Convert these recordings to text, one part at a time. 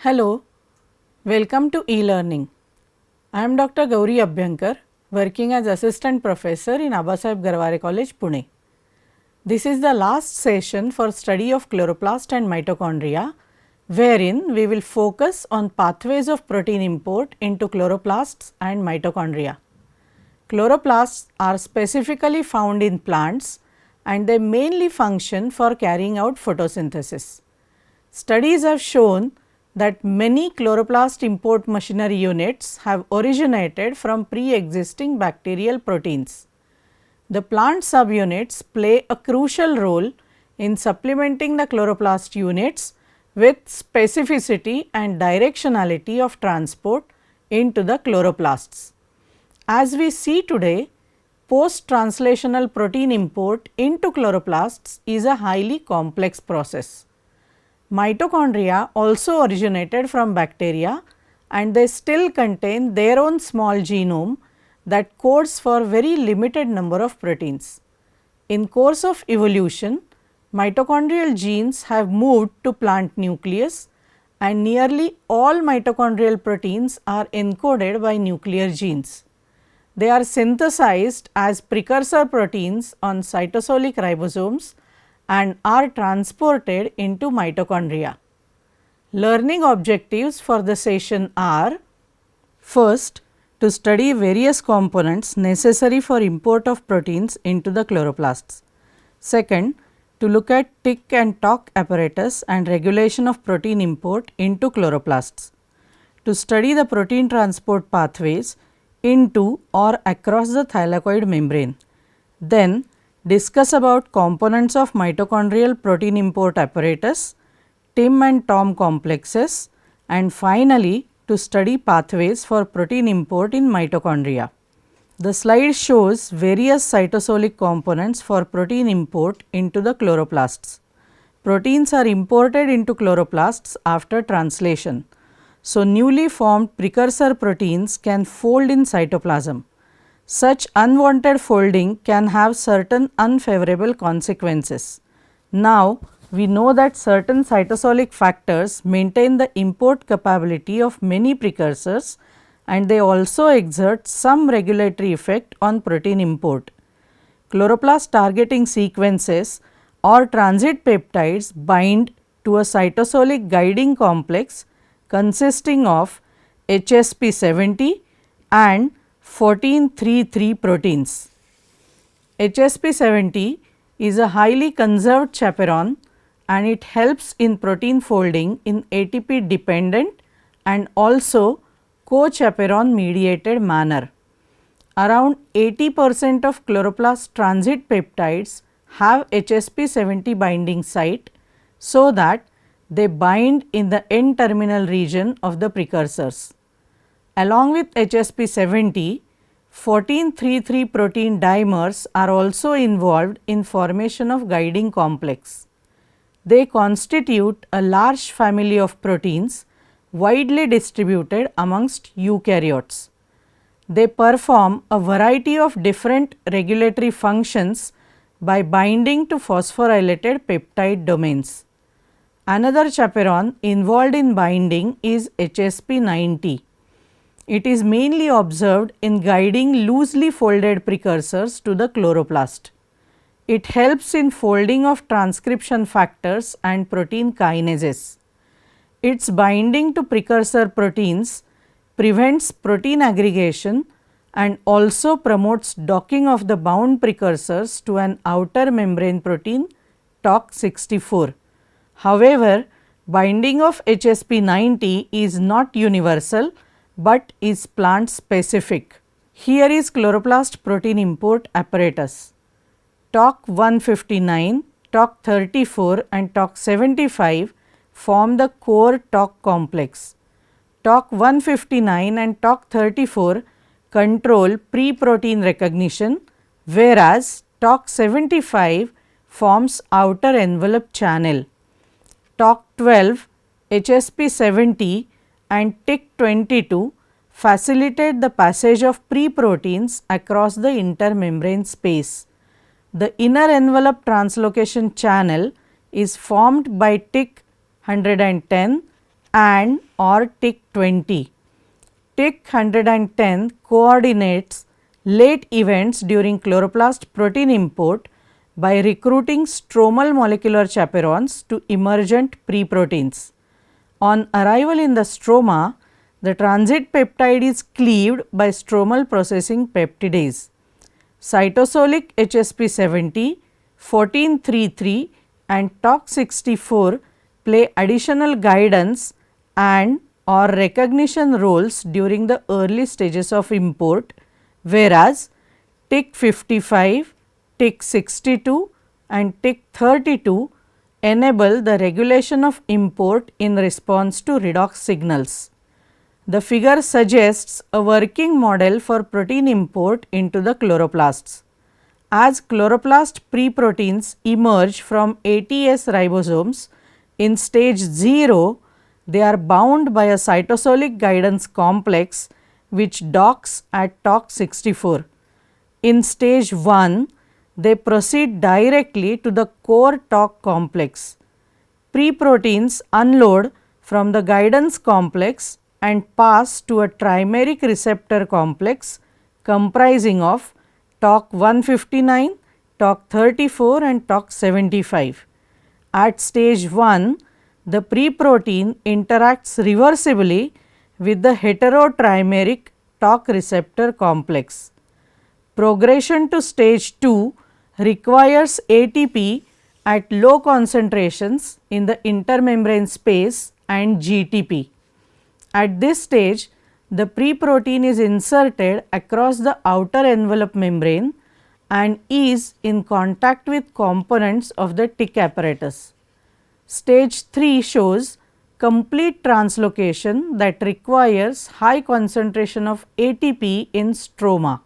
Hello, welcome to e-learning. I am Dr. Gauri Abhyankar, working as Assistant Professor in Abasaheb Garware College, Pune. This is the last session for study of chloroplast and mitochondria, wherein we will focus on pathways of protein import into chloroplasts and mitochondria. Chloroplasts are specifically found in plants and they mainly function for carrying out photosynthesis. Studies have shown that many chloroplast import machinery units have originated from pre-existing bacterial proteins. The plant subunits play a crucial role in supplementing the chloroplast units with specificity and directionality of transport into the chloroplasts. As we see today, post-translational protein import into chloroplasts is a highly complex process. Mitochondria also originated from bacteria and they still contain their own small genome that codes for very limited number of proteins. In course of evolution, mitochondrial genes have moved to plant nucleus and nearly all mitochondrial proteins are encoded by nuclear genes. They are synthesized as precursor proteins on cytosolic ribosomes and are transported into mitochondria. Learning objectives for the session are: first, to study various components necessary for import of proteins into the chloroplasts. Second, to look at tick and tock apparatus and regulation of protein import into chloroplasts. To study the protein transport pathways into or across the thylakoid membrane. Then, discuss about components of mitochondrial protein import apparatus, TIM and TOM complexes, and finally, to study pathways for protein import in mitochondria. The slide shows various cytosolic components for protein import into the chloroplasts. Proteins are imported into chloroplasts after translation. So, newly formed precursor proteins can fold in cytoplasm. Such unwanted folding can have certain unfavorable consequences. Now, we know that certain cytosolic factors maintain the import capability of many precursors and they also exert some regulatory effect on protein import. Chloroplast targeting sequences or transit peptides bind to a cytosolic guiding complex consisting of HSP70 and 14-3-3 proteins. HSP70 is a highly conserved chaperone and it helps in protein folding in ATP dependent and also co-chaperone mediated manner. Around 80% of chloroplast transit peptides have HSP70 binding site so that they bind in the N-terminal region of the precursors. Along with HSP70, 14-3-3 protein dimers are also involved in formation of guiding complex. They constitute a large family of proteins widely distributed amongst eukaryotes. They perform a variety of different regulatory functions by binding to phosphorylated peptide domains. Another chaperone involved in binding is HSP90. It is mainly observed in guiding loosely folded precursors to the chloroplast. It helps in folding of transcription factors and protein kinases. Its binding to precursor proteins prevents protein aggregation and also promotes docking of the bound precursors to an outer membrane protein TOC64. However, binding of HSP90 is not universal but is plant specific. Here is chloroplast protein import apparatus. TOC159, TOC34 and TOC75 form the core TOC complex. TOC159 and TOC34 control pre-protein recognition, whereas TOC75 forms outer envelope channel. TOC12, HSP70 and TIC22 facilitate the passage of pre-proteins across the intermembrane space. The inner envelope translocation channel is formed by TIC110, and or TIC20. TIC110 coordinates late events during chloroplast protein import by recruiting stromal molecular chaperones to emergent preproteins. On arrival in the stroma, the transit peptide is cleaved by stromal processing peptidase. Cytosolic HSP70, 1433 and TOC64 play additional guidance and or recognition roles during the early stages of import, whereas TIC55, TIC62 and TIC32 enable the regulation of import in response to redox signals. The figure suggests a working model for protein import into the chloroplasts. As chloroplast preproteins emerge from ATS ribosomes, in stage 0, they are bound by a cytosolic guidance complex which docks at TOC64. In stage 1, they proceed directly to the core TOC complex. Preproteins unload from the guidance complex and pass to a trimeric receptor complex comprising of TOC159, TOC34 and TOC75. At stage 1, the preprotein interacts reversibly with the heterotrimeric TOC receptor complex. Progression to stage 2 requires ATP at low concentrations in the intermembrane space and GTP. At this stage, the preprotein is inserted across the outer envelope membrane and is in contact with components of the TIC apparatus. Stage 3 shows complete translocation that requires high concentration of ATP in stroma.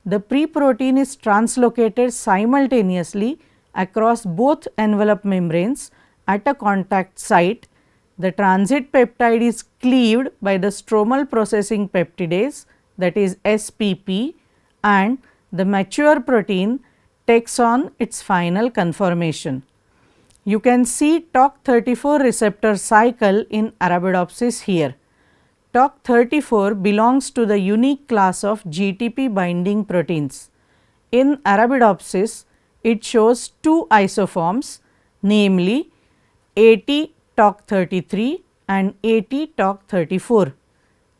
The preprotein is translocated simultaneously across both envelope membranes at a contact site. The transit peptide is cleaved by the stromal processing peptidase, that is SPP, and the mature protein takes on its final conformation. You can see TOC34 receptor cycle in Arabidopsis here. TOC34 belongs to the unique class of GTP binding proteins. In Arabidopsis, it shows two isoforms, namely AT-TOC33 and AT-TOC34.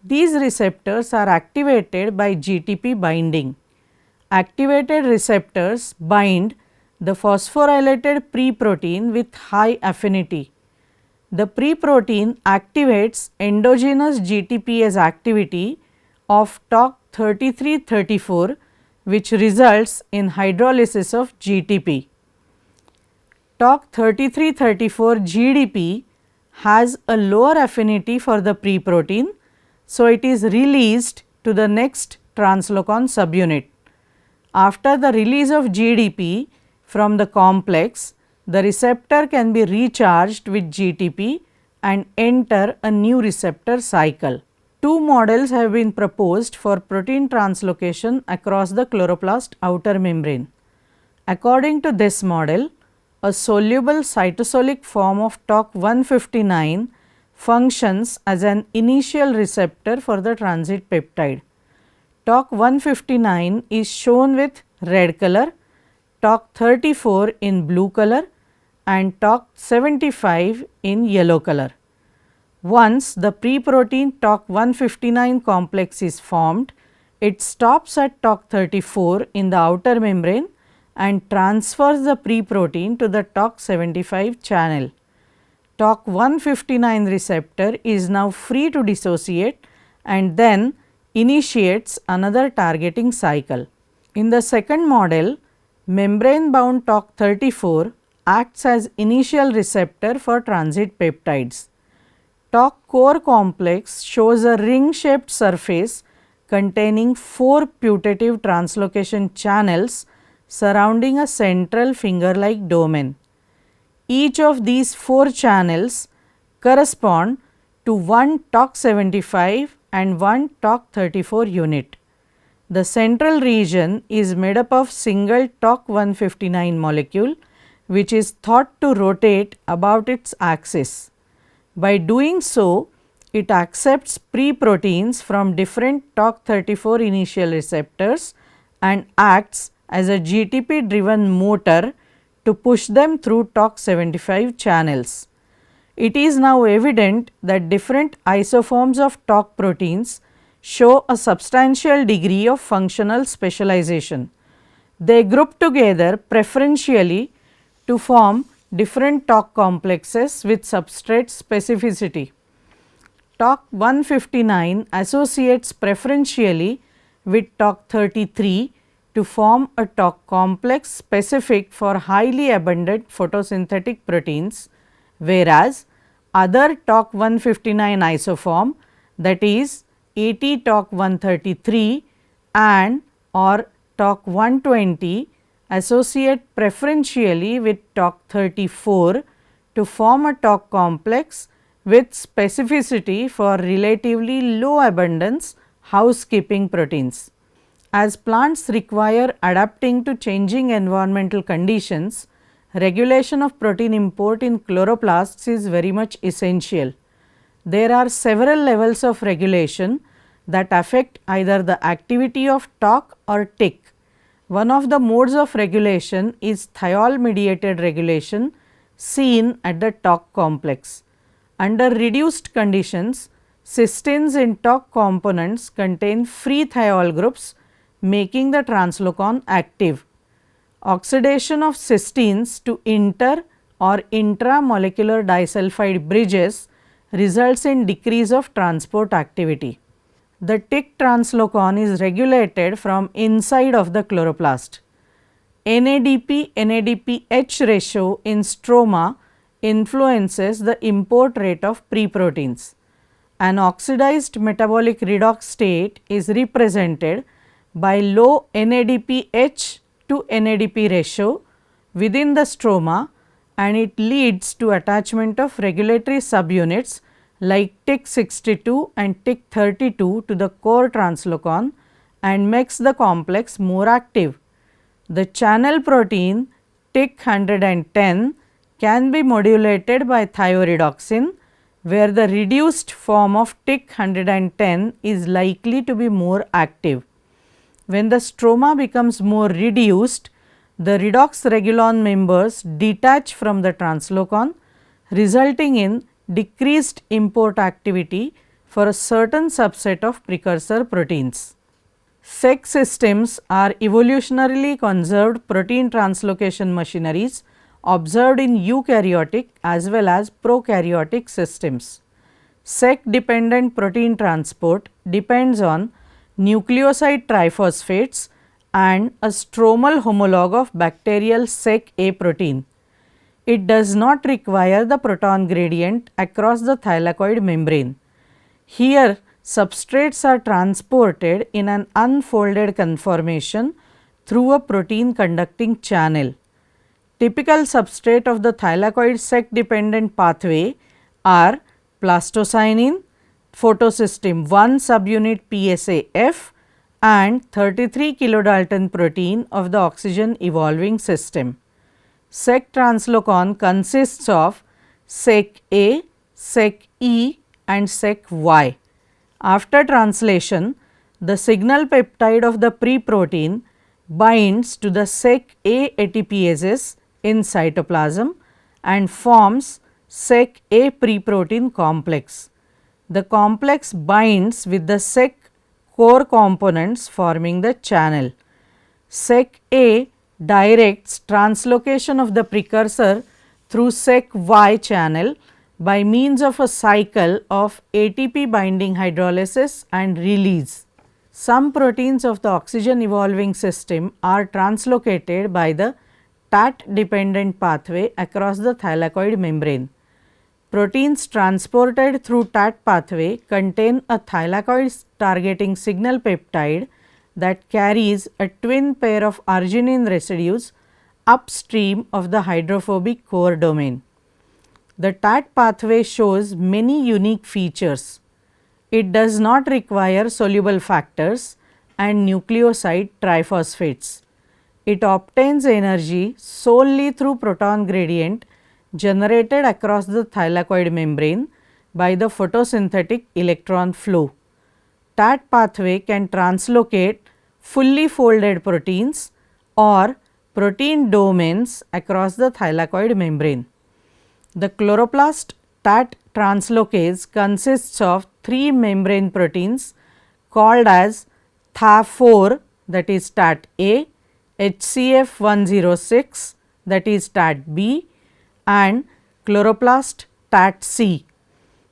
These receptors are activated by GTP binding. Activated receptors bind the phosphorylated preprotein with high affinity. The preprotein activates endogenous GTPase activity of TOC33-34, which results in hydrolysis of GTP. TOC33-34 GDP has a lower affinity for the preprotein, so it is released to the next translocon subunit. After the release of GDP from the complex, the receptor can be recharged with GTP and enter a new receptor cycle. Two models have been proposed for protein translocation across the chloroplast outer membrane. According to this model, a soluble cytosolic form of TOC159 functions as an initial receptor for the transit peptide. TOC159 is shown with red color, TOC34 in blue color and TOC75 in yellow color. Once the preprotein TOC159 complex is formed, it stops at TOC34 in the outer membrane and transfers the preprotein to the TOC75 channel. TOC159 receptor is now free to dissociate and then initiates another targeting cycle. In the second model, membrane bound TOC34 acts as initial receptor for transit peptides. TOC core complex shows a ring shaped surface containing 4 putative translocation channels surrounding a central finger like domain. Each of these 4 channels correspond to one TOC75 and one TOC34 unit. The central region is made up of single TOC159 molecule, which is thought to rotate about its axis. By doing so, it accepts pre-proteins from different TOC34 initial receptors and acts as a GTP driven motor to push them through TOC75 channels. It is now evident that different isoforms of TOC proteins show a substantial degree of functional specialization. They group together preferentially to form different TOC complexes with substrate specificity. TOC 159 associates preferentially with TOC 33 to form a TOC complex specific for highly abundant photosynthetic proteins, whereas other TOC 159 isoform, that is AT TOC 133 and or TOC 120, associate preferentially with TOC 34 to form a TOC complex with specificity for relatively low abundance housekeeping proteins. As plants require adapting to changing environmental conditions, regulation of protein import in chloroplasts is very much essential. There are several levels of regulation that affect either the activity of TOC or TIC. One of the modes of regulation is thiol mediated regulation seen at the TOC complex. Under reduced conditions, cysteines in TOC components contain free thiol groups, making the translocon active. Oxidation of cysteines to inter or intramolecular disulfide bridges results in decrease of transport activity. The TIC translocon is regulated from inside of the chloroplast. NADP NADPH ratio in stroma influences the import rate of pre-proteins. An oxidized metabolic redox state is represented by low NADPH to NADP ratio within the stroma, and it leads to attachment of regulatory subunits like TIC 62 and TIC 32 to the core translocon and makes the complex more active. The channel protein TIC 110 can be modulated by thioredoxin, where the reduced form of TIC 110 is likely to be more active. When the stroma becomes more reduced, the redox regulon members detach from the translocon, resulting in decreased import activity for a certain subset of precursor proteins. Sec systems are evolutionarily conserved protein translocation machineries observed in eukaryotic as well as prokaryotic systems. Sec dependent protein transport depends on nucleoside triphosphates and a stromal homologue of bacterial Sec A protein. It does not require the proton gradient across the thylakoid membrane. Here, substrates are transported in an unfolded conformation through a protein conducting channel. Typical substrate of the thylakoid Sec dependent pathway are plastocyanin, photosystem 1 subunit PSA-F and 33 kilodalton protein of the oxygen evolving system. Sec translocon consists of Sec A, Sec E and Sec Y. After translation, the signal peptide of the pre-protein binds to the Sec A ATPases in cytoplasm and forms Sec A pre-protein complex. The complex binds with the Sec core components forming the channel. Sec A directs translocation of the precursor through Sec Y channel by means of a cycle of ATP binding hydrolysis and release. Some proteins of the oxygen evolving system are translocated by the TAT dependent pathway across the thylakoid membrane. Proteins transported through TAT pathway contain a thylakoid targeting signal peptide that carries a twin pair of arginine residues upstream of the hydrophobic core domain. The TAT pathway shows many unique features. It does not require soluble factors and nucleoside triphosphates. It obtains energy solely through proton gradient generated across the thylakoid membrane, by the photosynthetic electron flow. TAT pathway can translocate fully folded proteins or protein domains across the thylakoid membrane. The chloroplast TAT translocase consists of 3 membrane proteins called as Tha4, that is TAT A, HCF106, that is TAT B, and chloroplast TAT C.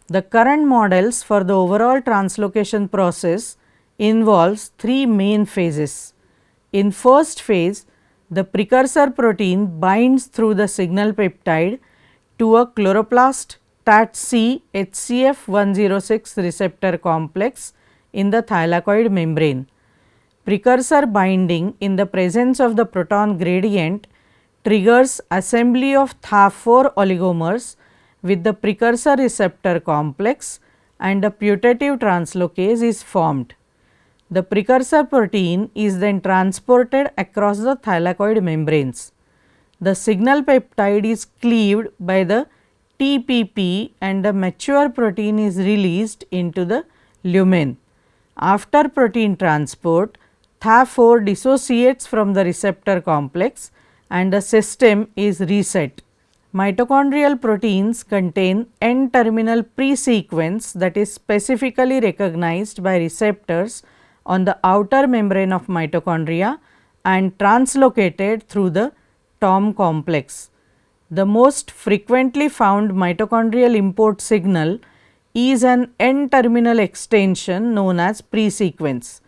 The current models for the overall translocation process involves 3 main phases. In first phase, the precursor protein binds through the signal peptide to a chloroplast TAT C HCF106 receptor complex in the thylakoid membrane. Precursor binding in the presence of the proton gradient triggers assembly of Tha4 oligomers with the precursor receptor complex, and a putative translocase is formed. The precursor protein is then transported across the thylakoid membranes. The signal peptide is cleaved by the TPP and the mature protein is released into the lumen. After protein transport, Tha4 dissociates from the receptor complex and the system is reset. Mitochondrial proteins contain N-terminal pre-sequence that is specifically recognized by receptors on the outer membrane of mitochondria and translocated through the TOM complex. The most frequently found mitochondrial import signal is an N-terminal extension known as pre-sequence.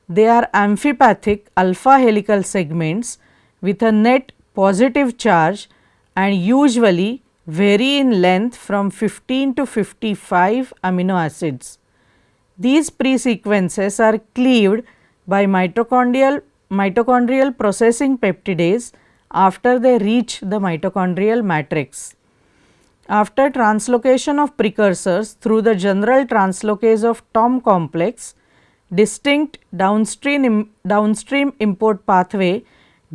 They are amphipathic alpha helical segments with a net positive charge and usually vary in length from 15 to 55 amino acids. These pre-sequences are cleaved by mitochondrial processing peptidase after they reach the mitochondrial matrix. After translocation of precursors through the general translocase of TOM complex, distinct downstream import pathway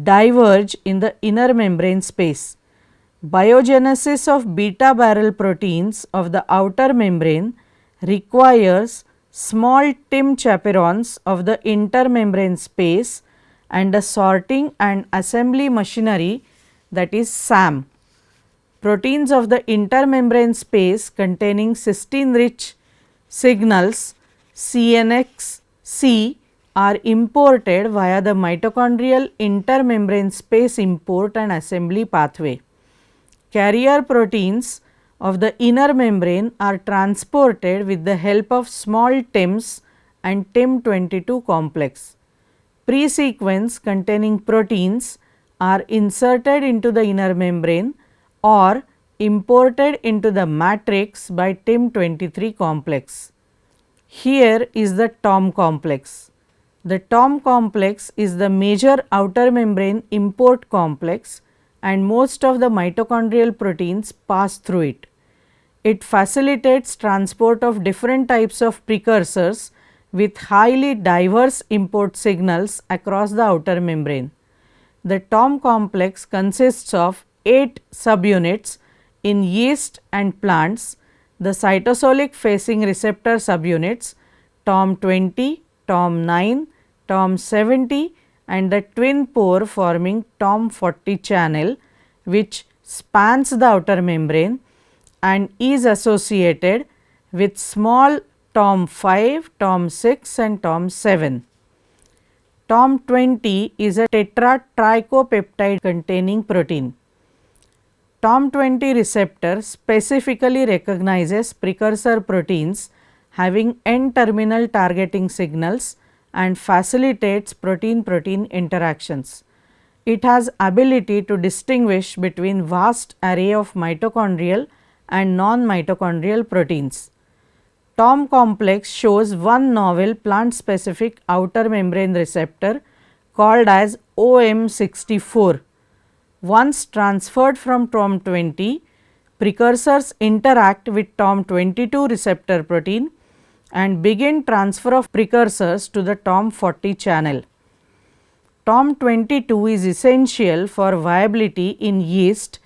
diverge in the inner membrane space. Biogenesis of beta barrel proteins of the outer membrane requires small TIM chaperones of the intermembrane space and a sorting and assembly machinery, that is SAM. Proteins of the intermembrane space containing cysteine rich signals CNX-C are imported via the mitochondrial intermembrane space import and assembly pathway. Carrier proteins of the inner membrane are transported with the help of small TIMs and TIM22 complex. Pre-sequence containing proteins are inserted into the inner membrane or imported into the matrix by TIM23 complex. Here is the TOM complex. The TOM complex is the major outer membrane import complex and most of the mitochondrial proteins pass through it. It facilitates transport of different types of precursors with highly diverse import signals across the outer membrane. The TOM complex consists of 8 subunits in yeast and plants, the cytosolic facing receptor subunits TOM20, TOM9, TOM70 and the twin pore forming TOM40 channel, which spans the outer membrane and is associated with small TOM5, TOM6 and TOM7. TOM20 is a tetratricopeptide containing protein. TOM20 receptor specifically recognizes precursor proteins having N-terminal targeting signals and facilitates protein-protein interactions. It has ability to distinguish between vast array of mitochondrial and non-mitochondrial proteins. TOM complex shows one novel plant specific outer membrane receptor called as OM64. Once transferred from TOM20, precursors interact with TOM22 receptor protein and begin transfer of precursors to the TOM40 channel. TOM22 is essential for viability in yeast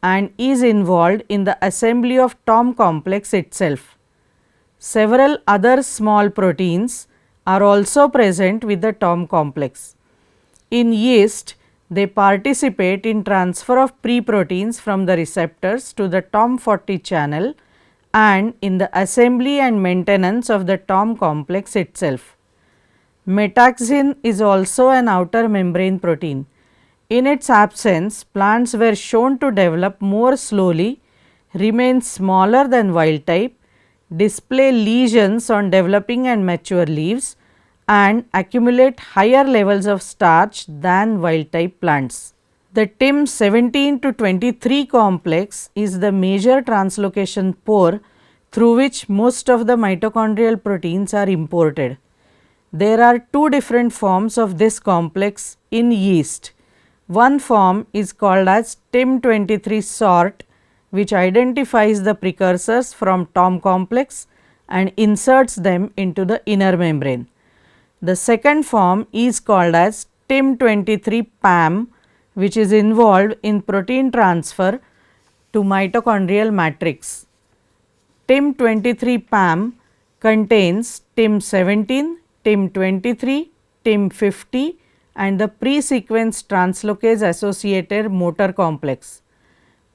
and is involved in the assembly of TOM complex itself. Several other small proteins are also present with the TOM complex. In yeast, they participate in transfer of pre-proteins from the receptors to the TOM40 channel and in the assembly and maintenance of the TOM complex itself. Metaxin is also an outer membrane protein. In its absence, plants were shown to develop more slowly, remain smaller than wild type, display lesions on developing and mature leaves, and accumulate higher levels of starch than wild type plants. The TIM17 to 23 complex is the major translocation pore through which most of the mitochondrial proteins are imported. There are two different forms of this complex in yeast. One form is called as TIM23 sort, which identifies the precursors from TOM complex and inserts them into the inner membrane. The second form is called as TIM23 PAM, which is involved in protein transfer to mitochondrial matrix. TIM23 PAM contains TIM17, TIM23, TIM50 and the pre-sequence translocase associated motor complex.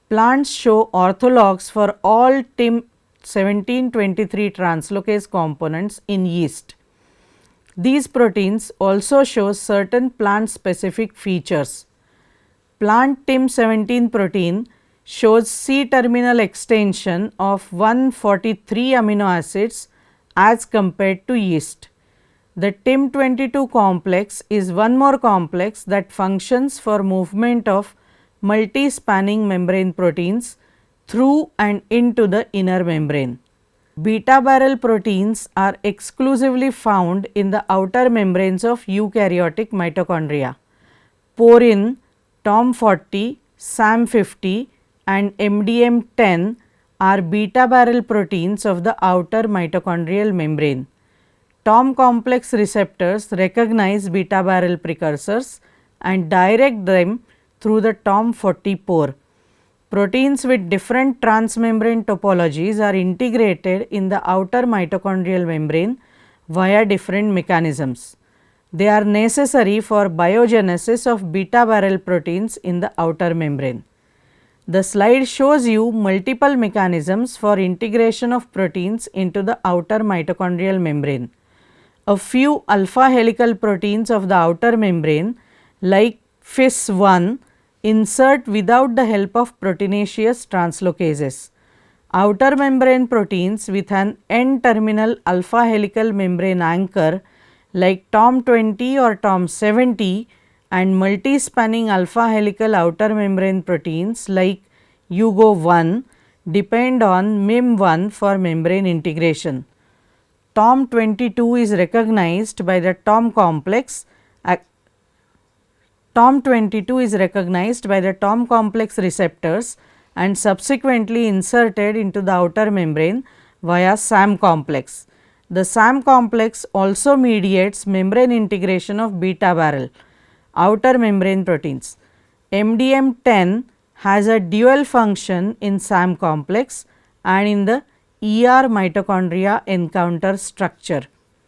Plants show orthologs for all TIM17-23 translocase components in yeast. These proteins also show certain plant specific features. Plant TIM17 protein shows C-terminal extension of 143 amino acids as compared to yeast. The TIM22 complex is one more complex that functions for movement of multi-spanning membrane proteins through and into the inner membrane. Beta barrel proteins are exclusively found in the outer membranes of eukaryotic mitochondria. Porin, TOM40, SAM50 and MDM10 are beta barrel proteins of the outer mitochondrial membrane. TOM complex receptors recognize beta barrel precursors and direct them through the TOM40 pore. Proteins with different transmembrane topologies are integrated in the outer mitochondrial membrane via different mechanisms. They are necessary for biogenesis of beta barrel proteins in the outer membrane. The slide shows you multiple mechanisms for integration of proteins into the outer mitochondrial membrane. A few alpha helical proteins of the outer membrane like FIS1 insert without the help of proteinaceous translocases. Outer membrane proteins with an N-terminal alpha helical membrane anchor like TOM20 or TOM70 and multi-spanning alpha helical outer membrane proteins like UGO1 depend on MIM1 for membrane integration. TOM22 is recognized by the TOM complex. TOM22 is recognized by the TOM complex receptors and subsequently inserted into the outer membrane via SAM complex. The SAM complex also mediates membrane integration of beta barrel outer membrane proteins. MDM10 has a dual function in SAM complex and in the ER mitochondria encounter structure.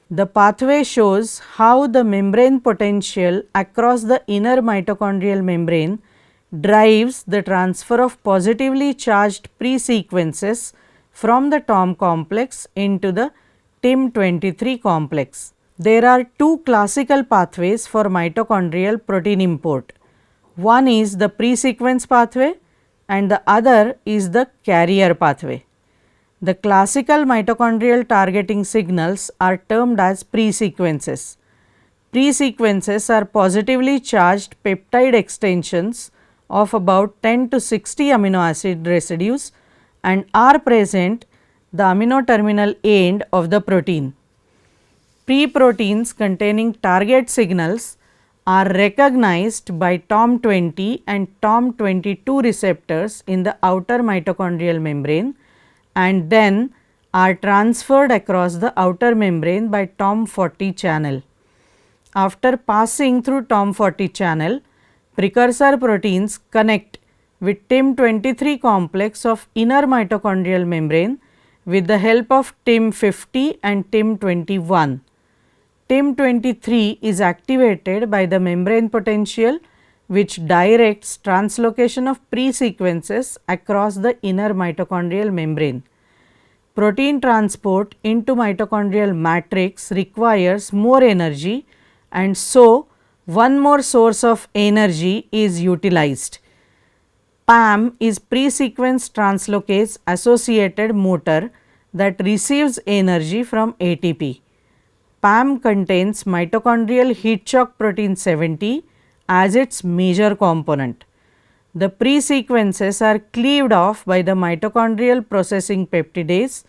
The pathway shows how the membrane potential across the inner mitochondrial membrane drives the transfer of positively charged pre-sequences from the TOM complex into the TIM23 complex. There are two classical pathways for mitochondrial protein import. One is the pre-sequence pathway and the other is the carrier pathway. The classical mitochondrial targeting signals are termed as pre-sequences. Pre-sequences are positively charged peptide extensions of about 10 to 60 amino acid residues and are present the amino terminal end of the protein. Pre-proteins containing target signals are recognized by TOM20 and TOM22 receptors in the outer mitochondrial membrane and then are transferred across the outer membrane by TOM40 channel. After passing through TOM40 channel, precursor proteins connect with TIM23 complex of inner mitochondrial membrane with the help of TIM50 and TIM21. TIM23 is activated by the membrane potential, which directs translocation of pre-sequences across the inner mitochondrial membrane. Protein transport into mitochondrial matrix requires more energy, and so one more source of energy is utilized. PAM is pre-sequence translocase associated motor that receives energy from ATP. PAM contains mitochondrial heat shock protein 70 as its major component. The pre-sequences are cleaved off by the mitochondrial processing peptidase.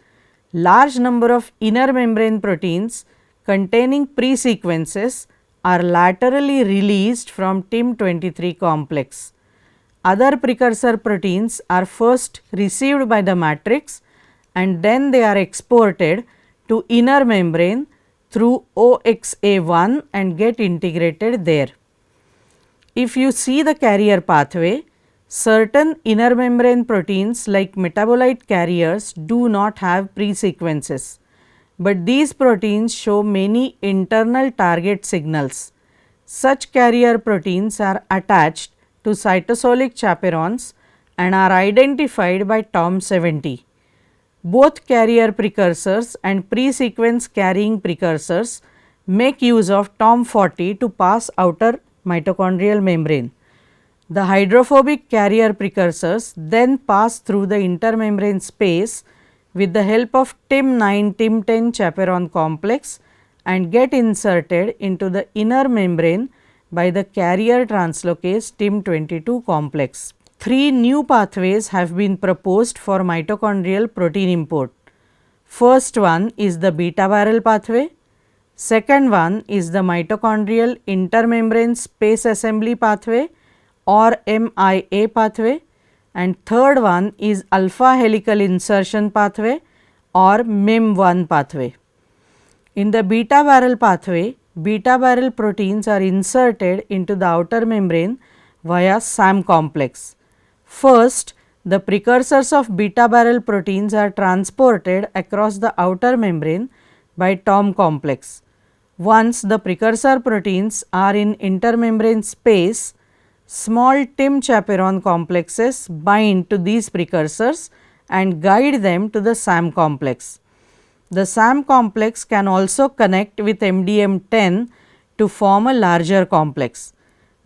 Large number of inner membrane proteins containing pre-sequences are laterally released from TIM23 complex. Other precursor proteins are first received by the matrix and then they are exported to inner membrane through OXA1 and get integrated there. If you see the carrier pathway, certain inner membrane proteins like metabolite carriers do not have pre-sequences, but these proteins show many internal target signals. Such carrier proteins are attached to cytosolic chaperones and are identified by TOM70. Both carrier precursors and pre-sequence carrying precursors make use of TOM40 to pass outer mitochondrial membrane. The hydrophobic carrier precursors then pass through the intermembrane space with the help of TIM9 TIM10 chaperone complex and get inserted into the inner membrane by the carrier translocase TIM22 complex. 3 new pathways have been proposed for mitochondrial protein import. First one is the beta barrel pathway, second one is the mitochondrial intermembrane space assembly pathway or MIA pathway, and third one is alpha helical insertion pathway or MIM1 pathway. In the beta barrel pathway, beta barrel proteins are inserted into the outer membrane via SAM complex. First, the precursors of beta barrel proteins are transported across the outer membrane by TOM complex. Once the precursor proteins are in intermembrane space, small TIM chaperone complexes bind to these precursors and guide them to the SAM complex. The SAM complex can also connect with MDM10 to form a larger complex.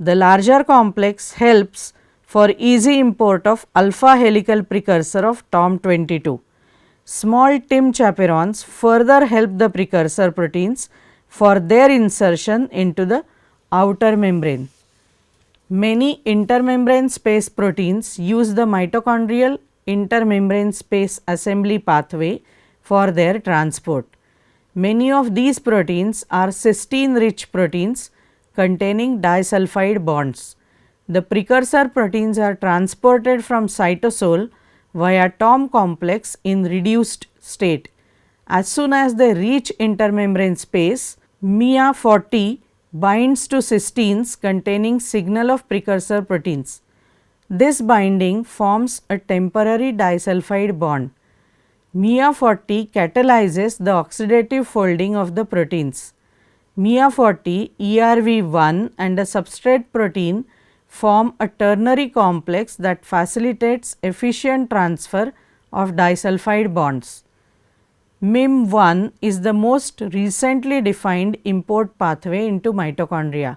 The larger complex helps for easy import of alpha helical precursor of TOM22. Small TIM chaperones further help the precursor proteins for their insertion into the outer membrane. Many intermembrane space proteins use the mitochondrial intermembrane space assembly pathway for their transport. Many of these proteins are cysteine rich proteins containing disulfide bonds. The precursor proteins are transported from cytosol via TOM complex in reduced state. As soon as they reach intermembrane space, MIA40 binds to cysteines containing signal of precursor proteins. This binding forms a temporary disulfide bond. MIA40 catalyzes the oxidative folding of the proteins. MIA40, ERV1 and a substrate protein form a ternary complex that facilitates efficient transfer of disulfide bonds. MIM1 is the most recently defined import pathway into mitochondria.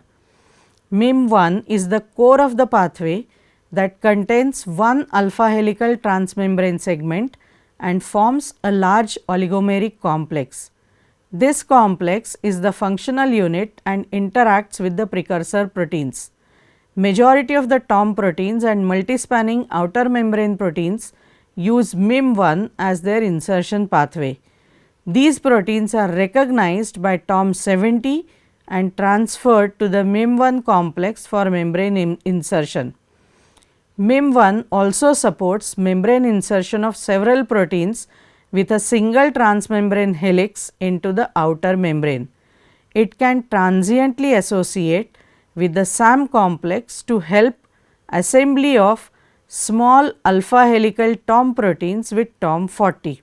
MIM1 is the core of the pathway that contains one alpha helical transmembrane segment and forms a large oligomeric complex. This complex is the functional unit and interacts with the precursor proteins. Majority of the TOM proteins and multispanning outer membrane proteins use MIM1 as their insertion pathway. These proteins are recognized by TOM70 and transferred to the MIM1 complex for membrane insertion. MIM1 also supports membrane insertion of several proteins with a single transmembrane helix into the outer membrane. It can transiently associate with the SAM complex to help assembly of small alpha helical TOM proteins with TOM40.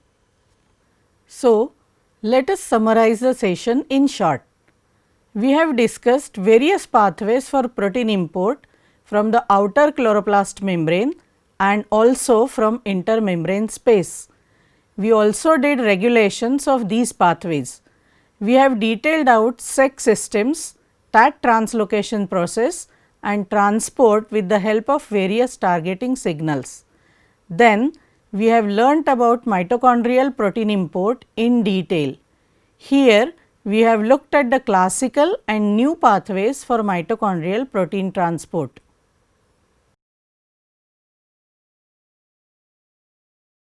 So, let us summarize the session in short. We have discussed various pathways for protein import from the outer chloroplast membrane and also from intermembrane space. We also did regulations of these pathways. We have detailed out sex systems, Taq translocation process and transport with the help of various targeting signals. Then we have learnt about mitochondrial protein import in detail. Here we have looked at the classical and new pathways for mitochondrial protein transport.